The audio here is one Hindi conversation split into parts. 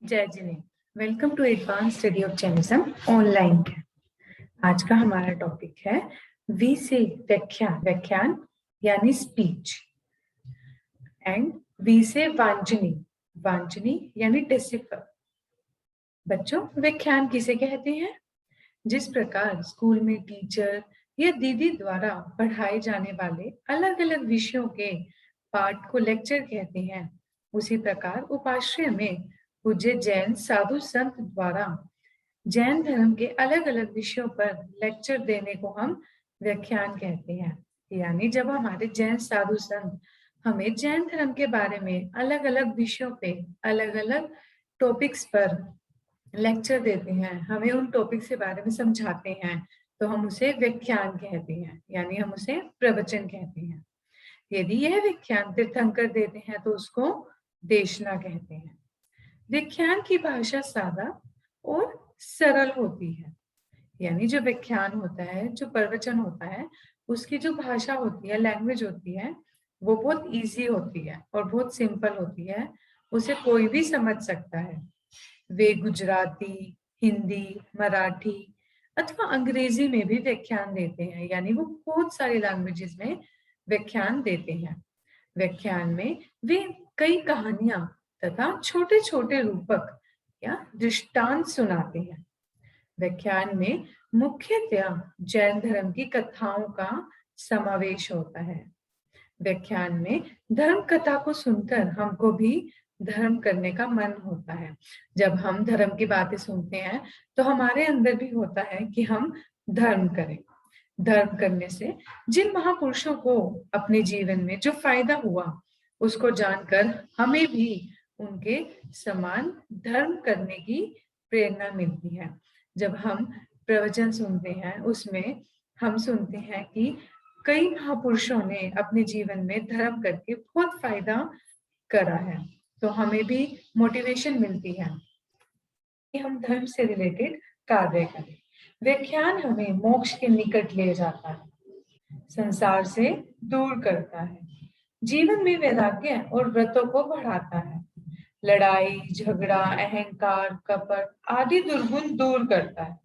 जय जिने। Welcome to advance study of Jainism online. आज का हमारा टॉपिक है वी से व्याख्यान यानी स्पीच, एंड वी से वांचनी यानी डिसिफर। बच्चों, व्याख्यान किसे कहते हैं? जिस प्रकार स्कूल में टीचर या दीदी द्वारा पढ़ाए जाने वाले अलग अलग विषयों के पाठ को लेक्चर कहते हैं, उसी प्रकार उपाश्रय में पूज्य जैन साधु संत द्वारा जैन धर्म के अलग अलग विषयों पर लेक्चर देने को हम व्याख्यान कहते हैं। यानी जब हमारे जैन साधु संत हमें जैन धर्म के बारे में अलग अलग विषयों पे अलग अलग टॉपिक्स पर लेक्चर देते हैं, हमें उन टॉपिक्स के बारे में समझाते हैं, तो हम उसे व्याख्यान कहते हैं, यानी हम उसे प्रवचन कहते हैं। यदि यह व्याख्यान तीर्थंकर देते हैं तो उसको देशना कहते हैं। व्याख्यान की भाषा सादा और सरल होती है, यानी जो व्याख्यान होता है, जो प्रवचन होता है, उसकी जो भाषा होती है, लैंग्वेज होती है, वो बहुत इजी होती है और बहुत सिंपल होती है, उसे कोई भी समझ सकता है। वे गुजराती, हिंदी, मराठी अथवा अंग्रेजी में भी व्याख्यान देते हैं, यानी वो बहुत सारी लैंग्वेजेस में व्याख्यान देते हैं। व्याख्यान में वे कई कहानियां तथा छोटे छोटे रूपक या दृष्टांत सुनाते हैं। व्याख्यान में मुख्यतः जैन धर्म की कथाओं का समावेश होता है। व्याख्यान में धर्म कथा को सुनकर हमको भी धर्म करने का मन होता है। जब हम धर्म की बातें सुनते हैं तो हमारे अंदर भी होता है कि हम धर्म करें। धर्म करने से जिन महापुरुषों को अपने जीवन में जो फायदा हुआ, उसको जानकर हमें भी उनके समान धर्म करने की प्रेरणा मिलती है। जब हम प्रवचन सुनते हैं, उसमें हम सुनते हैं कि कई महापुरुषों ने अपने जीवन में धर्म करके बहुत फायदा करा है, तो हमें भी मोटिवेशन मिलती है कि हम धर्म से रिलेटेड कार्य करें। व्याख्यान हमें मोक्ष के निकट ले जाता है, संसार से दूर करता है, जीवन में वैराग्य और व्रतों को बढ़ाता है, लड़ाई झगड़ा अहंकार कपट आदि दुर्गुण दूर करता है,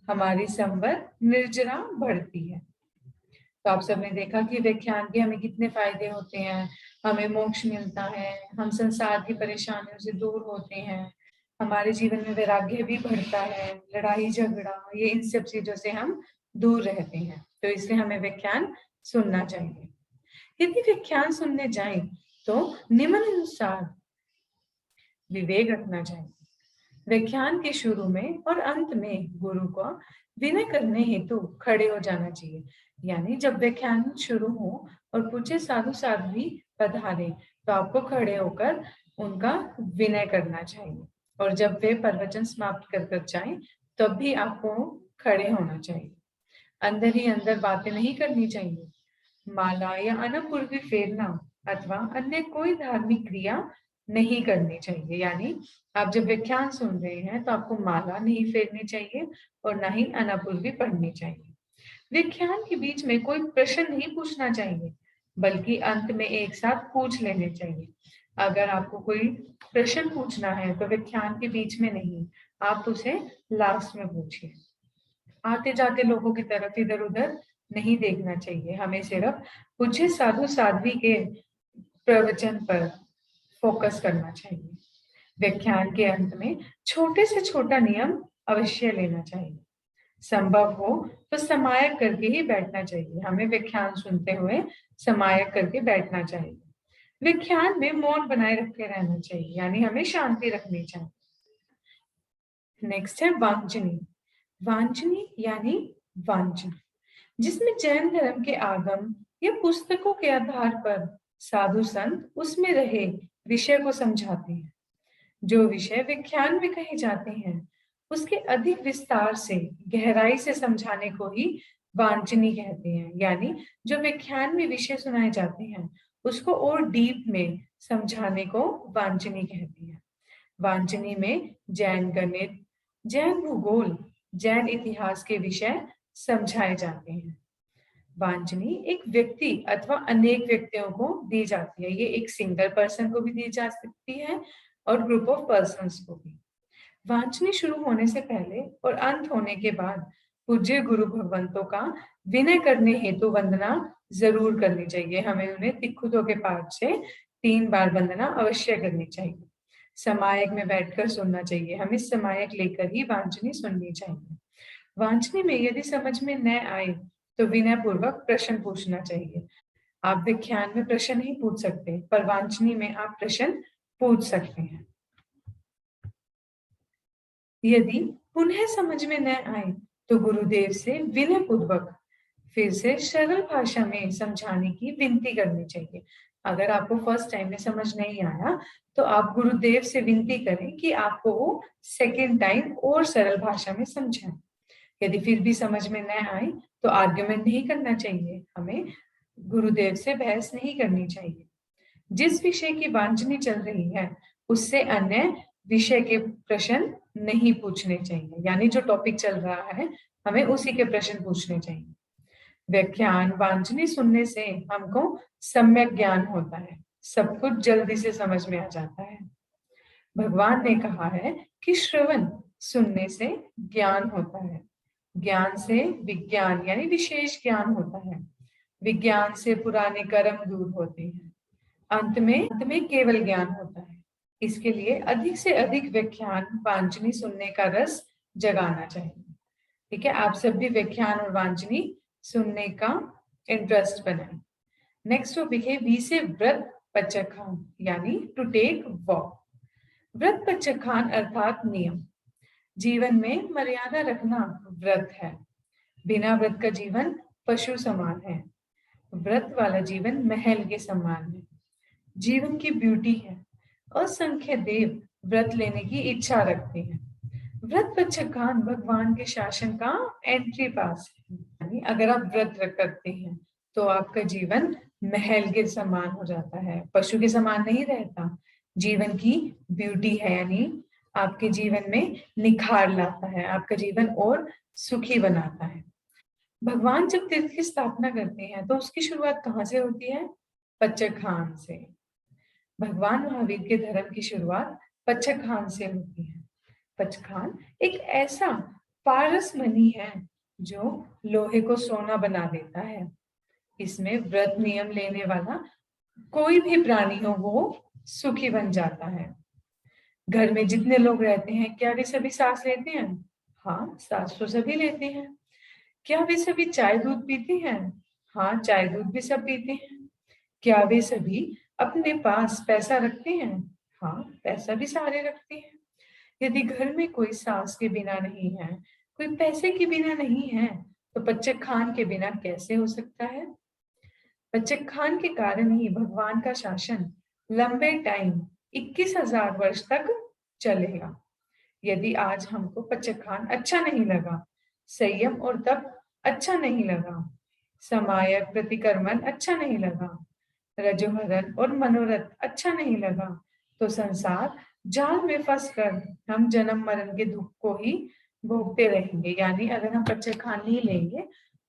हमारी संवर निर्जरा बढ़ती है। तो आप सबने देखा कि व्याख्यान के हमें कितने फायदे होते हैं। हमें मोक्ष मिलता है, हम संसार की परेशानियों से दूर होते हैं, हमारे जीवन में वैराग्य भी बढ़ता है, लड़ाई झगड़ा ये इन सब चीजों से हम दूर रहते हैं। तो इसलिए हमें व्याख्यान सुनना चाहिए। यदि व्याख्यान सुनने जाएं तो निम्नानुसार विवेक रखना चाहिए। व्याख्यान के शुरू में और अंत में गुरु को विनय करने हेतु खड़े हो जाना चाहिए। यानी जब व्याख्यान शुरू हो और पूज्य साधु साध्वी पधारे तो आपको खड़े होकर उनका विनय करना चाहिए, और जब वे प्रवचन समाप्त कर जाएं तब भी आपको खड़े होना चाहिए। अंदर ही अंदर बातें नहीं करनी चाहिए। माला या अनपूर्वी फेरना अथवा अन्य कोई धार्मिक क्रिया नहीं करनी चाहिए। यानी आप जब व्याख्यान सुन रहे हैं तो आपको माला नहीं फेरनी चाहिए और ना ही अनपूर्वी पढ़नी चाहिए। व्याख्यान के बीच में कोई प्रश्न नहीं पूछना चाहिए, बल्कि अंत में एक साथ पूछ लेने चाहिए। अगर आपको कोई प्रश्न पूछना है तो व्याख्यान के बीच में नहीं, आप उसे लास्ट में पूछिए। आते जाते लोगों की तरफ इधर उधर नहीं देखना चाहिए, हमें सिर्फ पूज्य साधु साध्वी के प्रवचन पर फोकस करना चाहिए। व्याख्यान के अंत में छोटे से छोटा नियम अवश्य लेना चाहिए। संभव हो तो समायक करके ही बैठना चाहिए। हमें व्याख्यान सुनते हुए समायक करके बैठना चाहिए। व्याख्यान में मौन बनाए रखे रहना चाहिए, यानी हमें शांति रखनी चाहिए। नेक्स्ट है वांछनी। वांछनी यानी वांछन, जिसमें जैन धर्म के आगम या पुस्तकों के आधार पर साधु संत उसमें रहे विषय को समझाते हैं। जो विषय व्याख्यान में कहे जाते हैं उसके अधिक विस्तार से गहराई से समझाने को ही वांछनी कहते हैं। यानी जो व्याख्यान में विषय सुनाए जाते हैं उसको और डीप में समझाने को वांछनी कहती है। वांछनी में जैन गणित, जैन भूगोल, जैन इतिहास के विषय समझाए जाते हैं। वांछनी एक व्यक्ति अथवा अनेक व्यक्तियों को दी जाती है। ये एक सिंगल पर्सन को भी दी जा सकती है और ग्रुप ऑफ पर्सन्स को भी। वांछनी शुरू होने से पहले और अंत होने के बाद पूज्य गुरु भगवंतों का विनय करने हेतु वंदना जरूर करनी चाहिए। हमें उन्हें तिखुतों के पाठ से 3 बार वंदना अवश्य करनी चाहिए। समायक में बैठकर सुनना चाहिए। हमें समायक लेकर ही वांछनी सुननी चाहिए। वांछनी में यदि समझ में न आए तो विनय पूर्वक प्रश्न पूछना चाहिए। आप व्याख्यान में प्रश्न नहीं पूछ सकते, पर वांछनी में आप प्रश्न पूछ सकते हैं। यदि पुनः समझ में न आए तो गुरुदेव से विनय पूर्वक फिर से सरल भाषा में समझाने की विनती करनी चाहिए। अगर आपको फर्स्ट टाइम में समझ नहीं आया तो आप गुरुदेव से विनती करें कि आपको वो सेकेंड टाइम और सरल भाषा में समझाएं। यदि फिर भी समझ में न आए तो आर्ग्यूमेंट नहीं करना चाहिए। हमें गुरुदेव से बहस नहीं करनी चाहिए। जिस विषय की वांछनी चल रही है उससे अन्य विषय के प्रश्न नहीं पूछने चाहिए। यानी जो टॉपिक चल रहा है हमें उसी के प्रश्न पूछने चाहिए। व्याख्यान वांछनी सुनने से हमको सम्यक ज्ञान होता है, सब कुछ जल्दी से समझ में आ जाता है। भगवान ने कहा है कि श्रवण सुनने से ज्ञान होता है, ज्ञान से विज्ञान यानी विशेष ज्ञान होता है, विज्ञान से पुराने कर्म दूर होते हैं, अंत में केवल ज्ञान होता है। इसके लिए अधिक से अधिक व्याख्यान वांछनी सुनने का रस जगाना चाहिए। ठीक है, आप सब भी व्याख्यान और वांछनी सुनने का इंटरेस्ट बनाएं। नेक्स्ट टॉपिक है वी से व्रत पचखान यानी टू टेक वॉक। व्रत पचखान अर्थात नियम। जीवन में मर्यादा रखना व्रत है। बिना व्रत का जीवन पशु समान है। व्रत वाला जीवन महल के समान है। जीवन की ब्यूटी है। असंख्य देव व्रत लेने की इच्छा रखते हैं। व्रत पचखान भगवान के शासन का एंट्री पास है। यानी अगर आप व्रत करते हैं तो आपका जीवन महल के समान हो जाता है, पशु के समान नहीं रहता। जीवन की ब्यूटी है, यानी आपके जीवन में निखार लाता है, आपका जीवन और सुखी बनाता है। भगवान जब तीर्थ की स्थापना करते हैं तो उसकी शुरुआत कहाँ से होती है? पचखान से। भगवान महावीर के धर्म की शुरुआत पचखान से होती है। पचखान एक ऐसा पारस मणि है जो लोहे को सोना बना देता है। इसमें व्रत नियम लेने वाला कोई भी प्राणी हो वो सुखी बन जाता है। घर में जितने लोग रहते हैं क्या वे सभी सांस लेते हैं? हाँ, सांस तो सभी लेते हैं। क्या वे सभी चाय दूध पीते हैं? हाँ, चाय दूध भी सब पीते हैं। क्या वे सभी अपने पास पैसा रखते हैं? हाँ, पैसा भी सारे रखते हैं। यदि घर में कोई सांस के बिना नहीं है, कोई पैसे के बिना नहीं है, तो पचखान के बिना कैसे हो सकता है? पचखान के कारण ही भगवान का शासन लंबे टाइम 21,000 वर्ष तक चलेगा। यदि आज हमको पचखान अच्छा नहीं लगा, संयम और तप अच्छा नहीं लगा, समायक प्रतिकर्मण अच्छा नहीं लगा, रजोहरण और मनोरथ अच्छा नहीं लगा, तो संसार जाल में फंस कर हम जन्म मरण के दुख को ही भोगते रहेंगे। यानी अगर हम पचखान नहीं लेंगे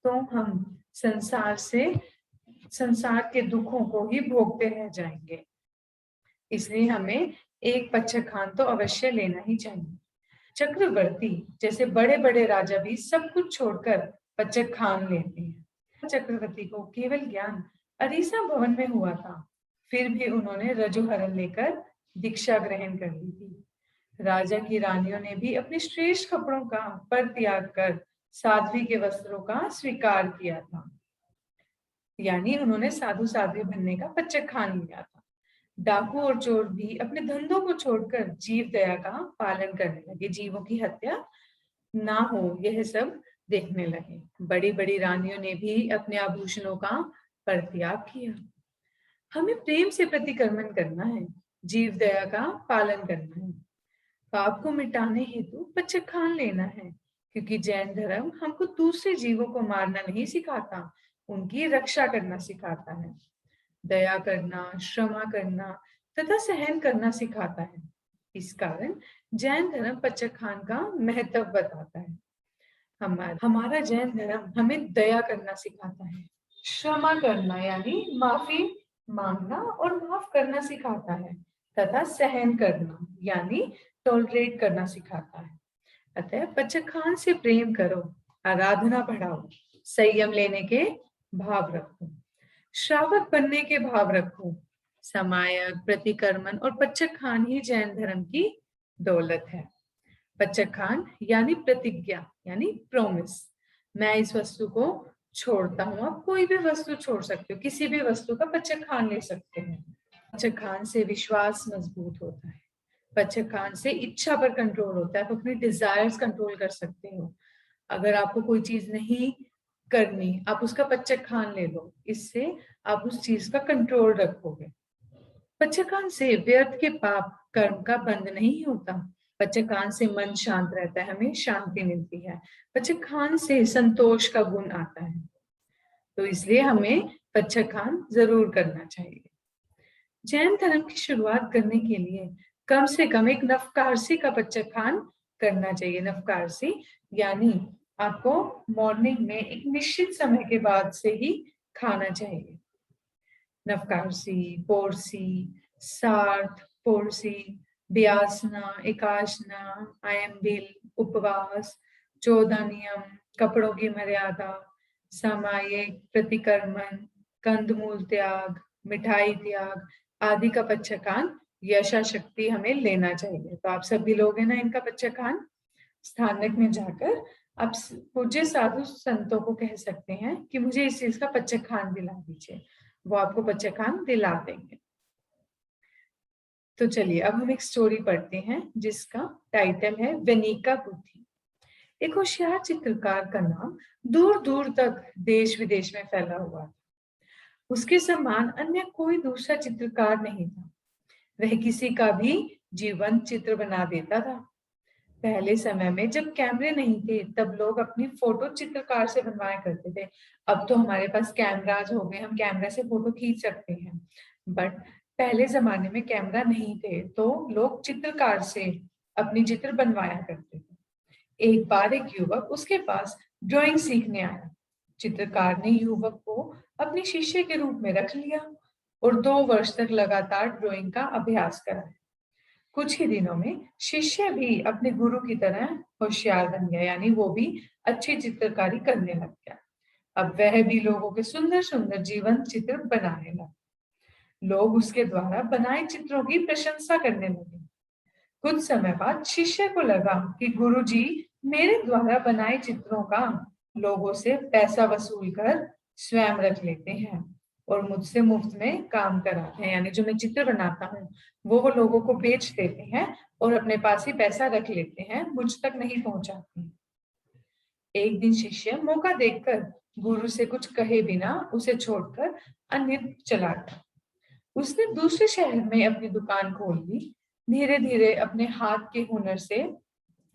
तो हम संसार के दुखों को ही भोगते रह जाएंगे। इसलिए हमें एक पचखान तो अवश्य लेना ही चाहिए। चक्रवर्ती जैसे बड़े बड़े राजा भी सब कुछ छोड़कर पचखान लेते हैं। चक्रवर्ती को केवल ज्ञान अरीसा भवन में हुआ था, फिर भी उन्होंने रजोहरण लेकर दीक्षा ग्रहण कर ली थी। राजा की रानियों ने भी अपने श्रेष्ठ कपड़ों का परित्याग कर साध्वी के वस्त्रों का स्वीकार किया था। यानी उन्होंने साधु साध्वी बनने का पचखान लिया था। डाकू और चोर भी अपने धंधों को छोड़कर जीव दया का पालन करने लगे, जीवों की हत्या ना हो यह सब देखने लगे। बड़ी बड़ी रानियों ने भी अपने आभूषणों का परित्याग किया। हमें प्रेम से प्रतिक्रमण करना है, जीव दया का पालन करना है, पाप को मिटाने हेतु पचखान लेना है, क्योंकि जैन धर्म हमको दूसरे जीवों को मारना नहीं सिखाता, उनकी रक्षा करना सिखाता है। दया करना, क्षमा करना तथा सहन करना सिखाता है। इस कारण जैन धर्म पचखान का महत्व बताता है। हमारा जैन धर्म हमें दया करना सिखाता है, क्षमा करना यानी माफी मांगना और माफ करना सिखाता है, तथा सहन करना यानी टॉलरेट करना सिखाता है। अतः पचखान से प्रेम करो, आराधना बढ़ाओ, संयम लेने के भाव रखो, श्रावक बनने के भाव रखो। समायक, प्रतिकर्मन और पचखान ही जैन धर्म की दौलत है। पचखान यानी प्रतिज्ञा, यानी प्रॉमिस। मैं इस वस्तु को छोड़ता हूं। आप कोई भी वस्तु छोड़ सकते हो, किसी भी वस्तु का पचखान ले सकते हैं। पचखान से विश्वास मजबूत होता है। पचखान से इच्छा पर कंट्रोल होता है। आप अपनी डिजायर्स कंट्रोल कर सकते हो। अगर आपको कोई चीज नहीं करनी, आप उसका पचखान ले लो, इससे आप उस चीज का कंट्रोल रखोगे। पचखान से व्यर्थ के पाप कर्म का बंध नहीं होता। पचखान से मन शांत रहता है, हमें शांति मिलती है। पचखान से संतोष का गुण आता है। तो इसलिए हमें पचखान जरूर करना चाहिए। जैन धर्म की शुरुआत करने के लिए कम से कम एक नवकारसी का पचखान करना चाहिए। नवकारसी यानी आपको मॉर्निंग में एक निश्चित समय के बाद से ही खाना चाहिए। नवकारसी, पोरसी, सार्थ, पोरसी, व्यासना, एकाशना, आयम्बिल, उपवास, 14 नियम, कपड़ों की मर्यादा, सामायिक, प्रतिकर्मन, कंदमूल त्याग, मिठाई त्याग आदि का पचखान यशाशक्ति हमें लेना चाहिए। तो आप सभी लोग हैं ना इनका पचखान स्थानक में जाकर आप पूज्य साधु संतों को कह सकते हैं कि मुझे इस चीज का पचखान दिला दीजिए, वो आपको पचखान दिला देंगे। तो चलिए अब हम एक स्टोरी पढ़ते हैं जिसका टाइटल है वेनिका बुद्धि। एक होशियार चित्रकार का नाम दूर दूर तक देश विदेश में फैला हुआ था। उसके समान अन्य कोई दूसरा चित्रकार नहीं था। वह किसी का भी जीवंत चित्र बना देता था। पहले समय में जब कैमरे नहीं थे तब लोग अपनी फोटो चित्रकार से बनवाया करते थे। अब तो हमारे पास कैमराज हो गए, हम कैमरा से फोटो खींच सकते हैं। बट पहले जमाने में कैमरा नहीं थे तो लोग चित्रकार से अपनी चित्र बनवाया करते थे। एक बार एक युवक उसके पास ड्राइंग सीखने आया। चित्रकार ने युवक को अपने शिष्य के रूप में रख लिया और 2 वर्ष तक लगातार ड्राइंग का अभ्यास कराया। कुछ ही दिनों में शिष्य भी अपने गुरु की तरह होशियार बन गया, यानी वो भी अच्छी चित्रकारी करने लग गया। अब वह भी लोगों के सुंदर सुंदर जीवंत चित्र बनाने लगा। लोग उसके द्वारा बनाए चित्रों की प्रशंसा करने लगे। कुछ समय बाद शिष्य को लगा कि गुरुजी मेरे द्वारा बनाए चित्रों का लोगों से पैसा वसूल कर स्वयं रख लेते हैं और मुझसे मुफ्त में काम कराते हैं। यानी जो मैं चित्र बनाता हूँ वो लोगों को बेच देते हैं और अपने पास ही पैसा रख लेते हैं, मुझ तक नहीं पहुंचाते। एक दिन शिष्य मौका देखकर गुरु से कुछ कहे बिना उसे छोड़कर अन्य चला गया। उसने दूसरे शहर में अपनी दुकान खोल ली। धीरे धीरे अपने हाथ के हुनर से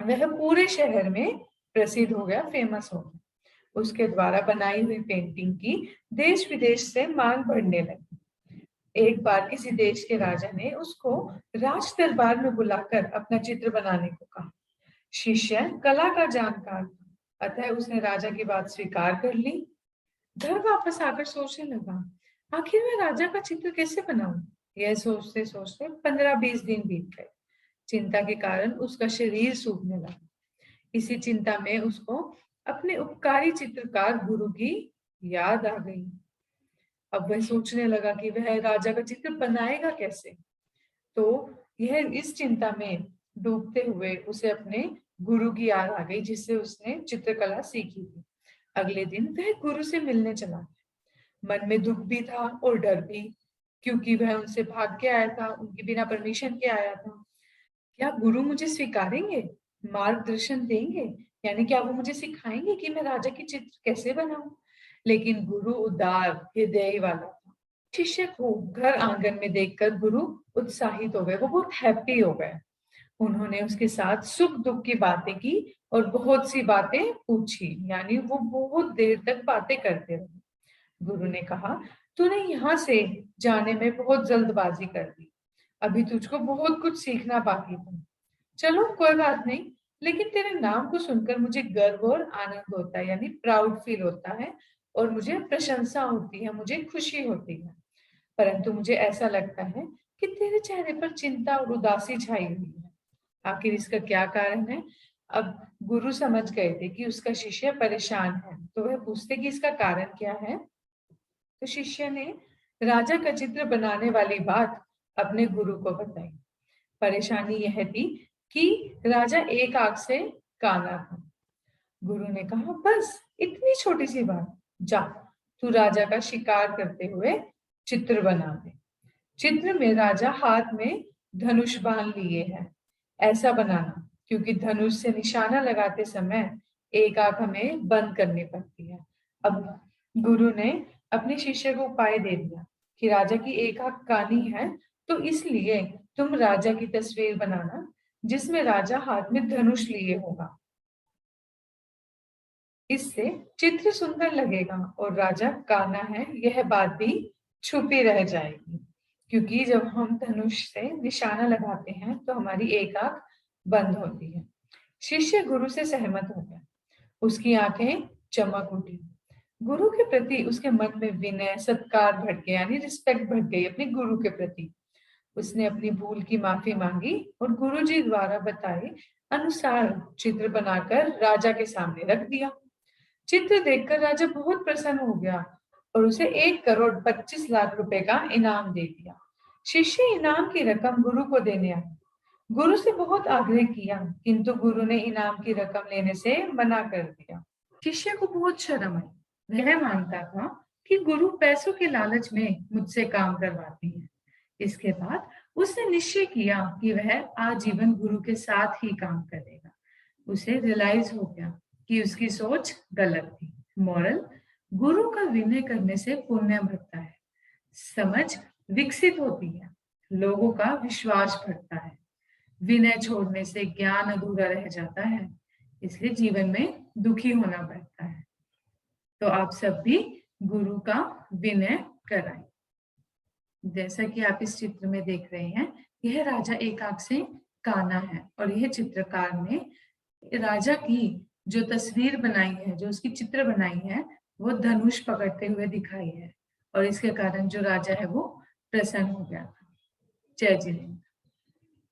वह पूरे शहर में प्रसिद्ध हो गया, फेमस हो गया। उसके द्वारा बनाई हुई पेंटिंग की देश विदेश से मांग बढ़ने लगी। एक बार किसी देश के राजा ने उसको राज दरबार में बुलाकर अपना चित्र बनाने को कहा। शिष्य कला का जानकार था, अतः उसने राजा की बात स्वीकार कर ली। घर वापस आकर सोचने लगा, आखिर मैं राजा का चित्र कैसे बनाऊं? यह सोचते सोचते 15-20 दिन बीत गए। चिंता के कारण उसका शरीर सूखने लगा। इसी चिंता में उसको अपने उपकारी चित्रकार गुरु की याद आ गई। अब वह सोचने लगा कि वह राजा का चित्र बनाएगा कैसे। तो यह इस चिंता में डूबते हुए उसे अपने गुरु की याद आ गई जिससे उसने चित्रकला सीखी थी। अगले दिन वह गुरु से मिलने चला गया। मन में दुख भी था और डर भी, क्योंकि वह उनसे भाग के आया था, उनके बिना परमिशन के आया था। क्या गुरु मुझे स्वीकारेंगे, मार्गदर्शन देंगे, यानी क्या वो मुझे सिखाएंगे कि मैं राजा की चित्र कैसे बनाऊं? लेकिन गुरु उदार हृदय वाला था। शिष्य को घर आंगन में देखकर गुरु उत्साहित हो गए, वो बहुत हैप्पी हो गए। उन्होंने उसके साथ सुख दुख की बातें की और बहुत सी बातें पूछी, यानी वो बहुत देर तक बातें करते रहे। गुरु ने कहा, तूने यहाँ से जाने में बहुत जल्दबाजी कर दी, अभी तुझको बहुत कुछ सीखना बाकी था। चलो कोई बात नहीं, लेकिन तेरे नाम को सुनकर मुझे गर्व और आनंद होता है, यानी प्राउड फील होता है और मुझे प्रशंसा होती है, मुझे खुशी होती है। परंतु मुझे ऐसा लगता है कि तेरे चेहरे पर चिंता और उदासी छाई हुई है। आखिर इसका क्या कारण है? अब गुरु समझ गए थे कि उसका शिष्य परेशान है, तो वह पूछते कि इसका कारण क्या है। तो शिष्य ने राजा का चित्र बनाने वाली बात अपने गुरु को बताई। परेशानी यह थी कि राजा एक आंख से काना था। गुरु ने कहा, बस इतनी छोटी सी बात, जा तू राजा का शिकार करते हुए चित्र बना दे। चित्र में राजा हाथ में धनुष बांध लिए है। ऐसा बनाना, क्योंकि धनुष से निशाना लगाते समय एक आंख हमें बंद करनी पड़ती है। अब गुरु ने अपने शिष्य को उपाय दे दिया कि राजा की एक आंख कानी है, तो इसलिए तुम राजा की तस्वीर बनाना जिसमें राजा हाथ में धनुष लिए होगा। इससे चित्र सुंदर लगेगा और राजा काना है यह बात भी छुपी रह जाएगी, क्योंकि जब हम धनुष से निशाना लगाते हैं तो हमारी एक आंख बंद होती है। शिष्य गुरु से सहमत हो गया। उसकी आंखें चमक उठी। गुरु के प्रति उसके मन में विनय, सत्कार बढ़ गया, यानी रिस्पेक्ट बढ़ गई अपने गुरु के प्रति। उसने अपनी भूल की माफी मांगी और गुरुजी द्वारा बताए अनुसार चित्र बनाकर राजा के सामने रख दिया। चित्र देखकर राजा बहुत प्रसन्न हो गया और उसे 1,25,00,000 रुपए का इनाम दे दिया। शिष्य इनाम की रकम गुरु को देने आया। गुरु से बहुत आग्रह किया, किंतु गुरु ने इनाम की रकम लेने से मना कर दिया। शिष्य को बहुत शर्म आई। वह मानता था कि गुरु पैसों के लालच में मुझसे काम करवाते हैं। इसके बाद उसने निश्चय किया कि वह आजीवन गुरु के साथ ही काम करेगा। उसे रियलाइज हो गया कि उसकी सोच गलत थी। मॉरल, गुरु का विनय करने से पुण्य बढ़ता है, समझ विकसित होती है, लोगों का विश्वास बढ़ता है। विनय छोड़ने से ज्ञान अधूरा रह जाता है, इसलिए जीवन में दुखी होना पड़ता है। तो आप सब भी गुरु का विनय कराएं। जैसा कि आप इस चित्र में देख रहे हैं, यह राजा एक आंख से काना है और यह चित्रकार ने राजा की जो तस्वीर बनाई है, जो उसकी चित्र बनाई है, वो धनुष पकड़ते हुए दिखाई है और इसके कारण जो राजा है वो प्रसन्न हो गया था। जय जिनेन्द्र।